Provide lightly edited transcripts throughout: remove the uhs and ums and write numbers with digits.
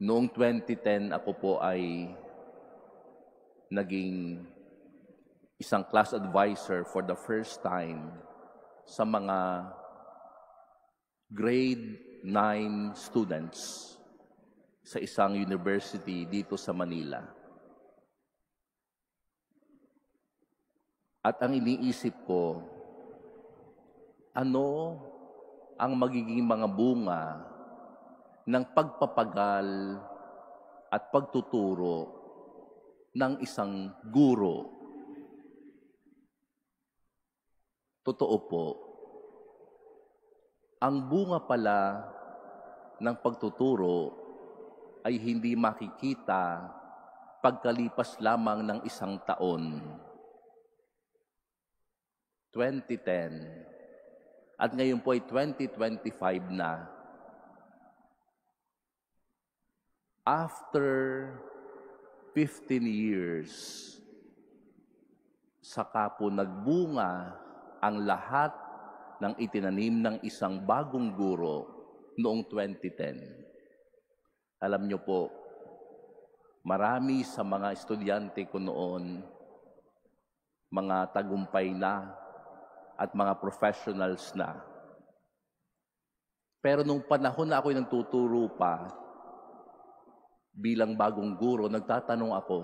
Noong 2010, ako po ay naging isang class advisor for the first time sa mga grade 9 students sa isang university dito sa Manila. At ang iniisip ko, ano ang magiging mga bunga ng pagpapagal at pagtuturo ng isang guro? Totoo po, ang bunga pala ng pagtuturo ay hindi makikita pagkalipas lamang ng isang taon. 2010. At ngayon po ay 2025 na. After 15 years, saka po nagbunga ang lahat ng itinanim ng isang bagong guro noong 2010. Alam niyo po, marami sa mga estudyante ko noon, mga tagumpay na at mga professionals na. Pero nung panahon na ako'y nagtuturo pa, bilang bagong guro, nagtatanong ako,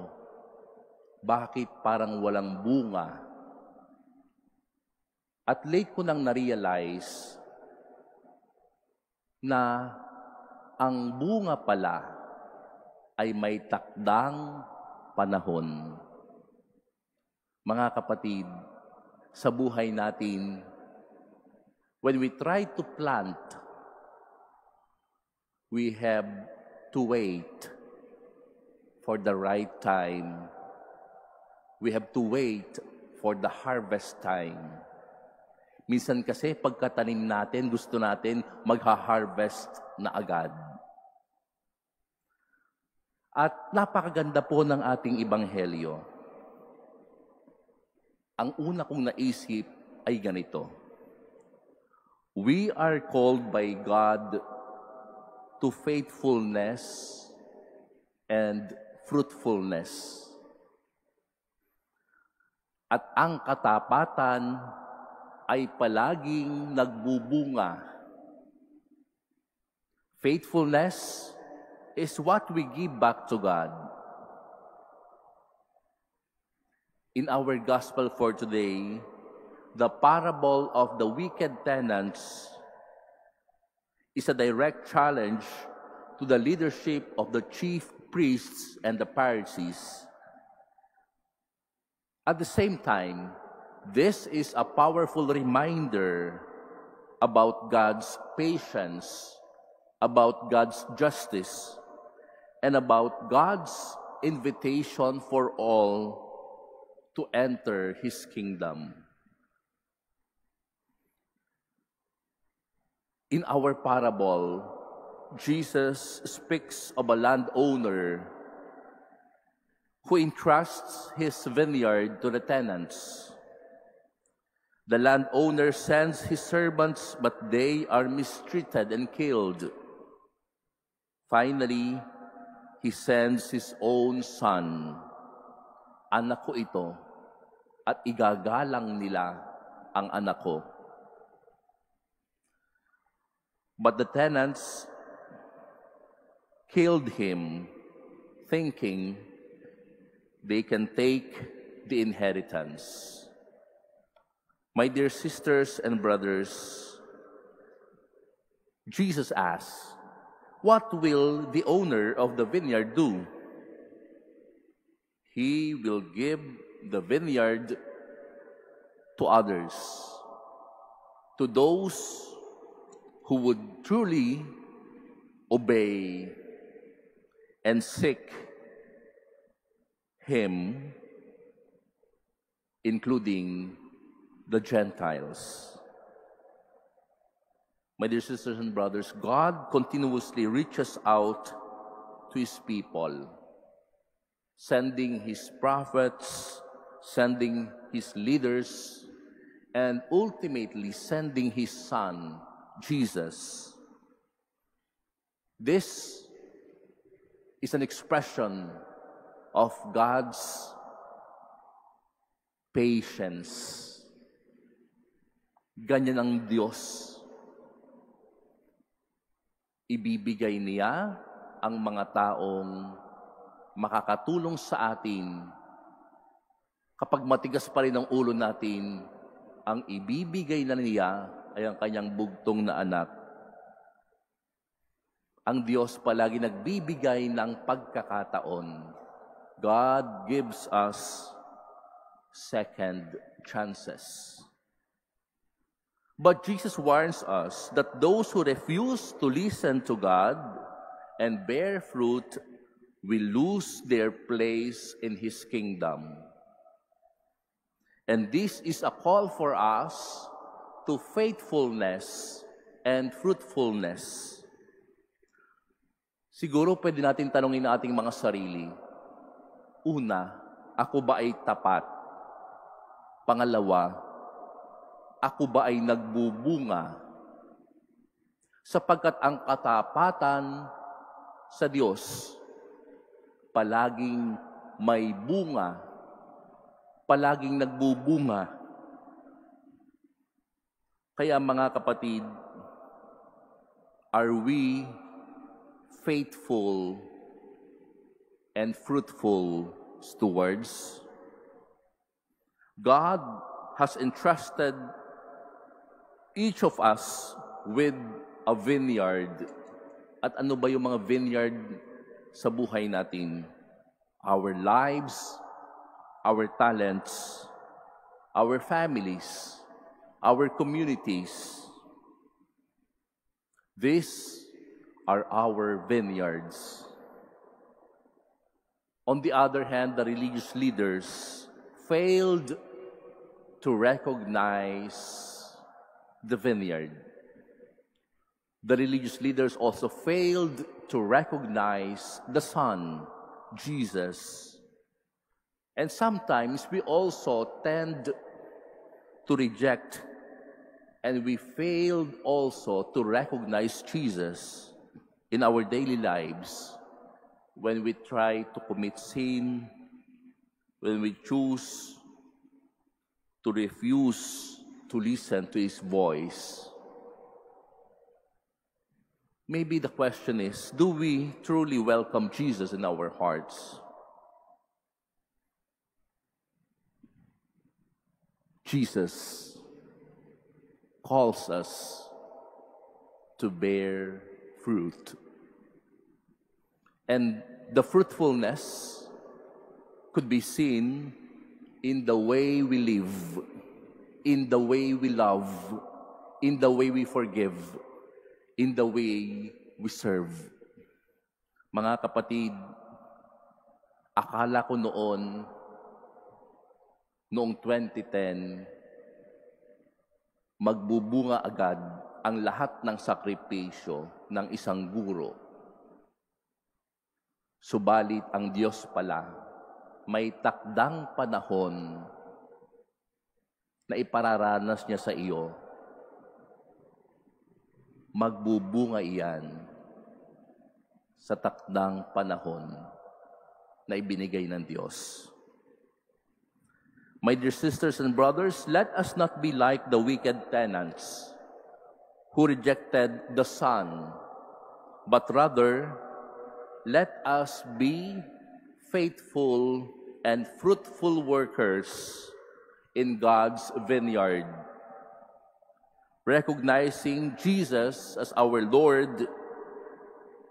bakit parang walang bunga? At late ko nang na-realize na ang bunga pala ay may takdang panahon. Mga kapatid, sa buhay natin, when we try to plant, we have to wait for the right time. We have to wait for the harvest time. Minsan kasi pagkatanim natin, gusto natin magha-harvest na agad. At napakaganda po ng ating ebanghelyo. Ang una kong naisip ay ganito. We are called by God to faithfulness and fruitfulness. At ang katapatan ay palaging nagbubunga. Faithfulness is what we give back to God. In our gospel for today, the parable of the wicked tenants is a direct challenge to the leadership of the chief priests and the Pharisees. At the same time, this is a powerful reminder about God's patience, about God's justice, and about God's invitation for all to enter His kingdom. In our parable, Jesus speaks of a landowner who entrusts his vineyard to the tenants. The landowner sends his servants, but they are mistreated and killed. Finally, he sends his own son. Anak ko ito, at igagalang nila ang anak ko. But the tenants killed him, thinking they can take the inheritance. My dear sisters and brothers, Jesus asks, what will the owner of the vineyard do? He will give the vineyard to others, to those who would truly obey and seek Him, including the Gentiles. My dear sisters and brothers, God continuously reaches out to His people, sending His prophets, sending His leaders, and ultimately sending His Son, Jesus. This is an expression of God's patience. Ganyan ang Diyos. Ibibigay niya ang mga taong makakatulong sa atin. Kapag matigas pa rin ang ulo natin, ang ibibigay na niya ay ang kanyang bugtong na anak. Ang Diyos palagi nagbibigay ng pagkakataon. God gives us second chances. But Jesus warns us that those who refuse to listen to God and bear fruit will lose their place in His kingdom. And this is a call for us to faithfulness and fruitfulness. Siguro pwede natin tanungin ang ating mga sarili. Una, ako ba ay tapat? Pangalawa, ako ba ay nagbubunga? Sapagkat ang katapatan sa Diyos, palaging may bunga, palaging nagbubunga. Kaya mga kapatid, are we faithful and fruitful stewards? God has entrusted each of us with a vineyard. At ano ba yung mga vineyard sa buhay natin? Our lives, our talents, our families, our communities. These are our vineyards. On the other hand, the religious leaders failed to recognize the vineyard. The religious leaders also failed to recognize the Son, Jesus. And sometimes we also tend to reject, and we failed also to recognize Jesus in our daily lives when we try to commit sin, when we choose to refuse to listen to His voice. Maybe the question is, do we truly welcome Jesus in our hearts? Jesus calls us to bear fruit. And the fruitfulness could be seen in the way we live, in the way we love, in the way we forgive, in the way we serve. Mga kapatid, akala ko noong 2010, magbubunga agad ang lahat ng sakripisyo ng isang guro. Subalit ang Diyos pala, may takdang panahon na ipararanas niya sa iyo. Magbubunga iyan sa takdang panahon na ibinigay ng Diyos. My dear sisters and brothers, let us not be like the wicked tenants who rejected the Son, but rather let us be faithful and fruitful workers in God's vineyard, recognizing Jesus as our Lord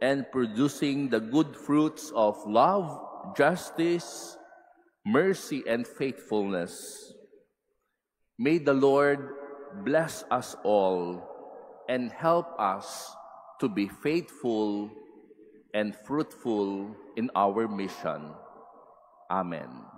and producing the good fruits of love, justice, mercy, and faithfulness. May the Lord bless us all and help us to be faithful and fruitful in our mission. Amen.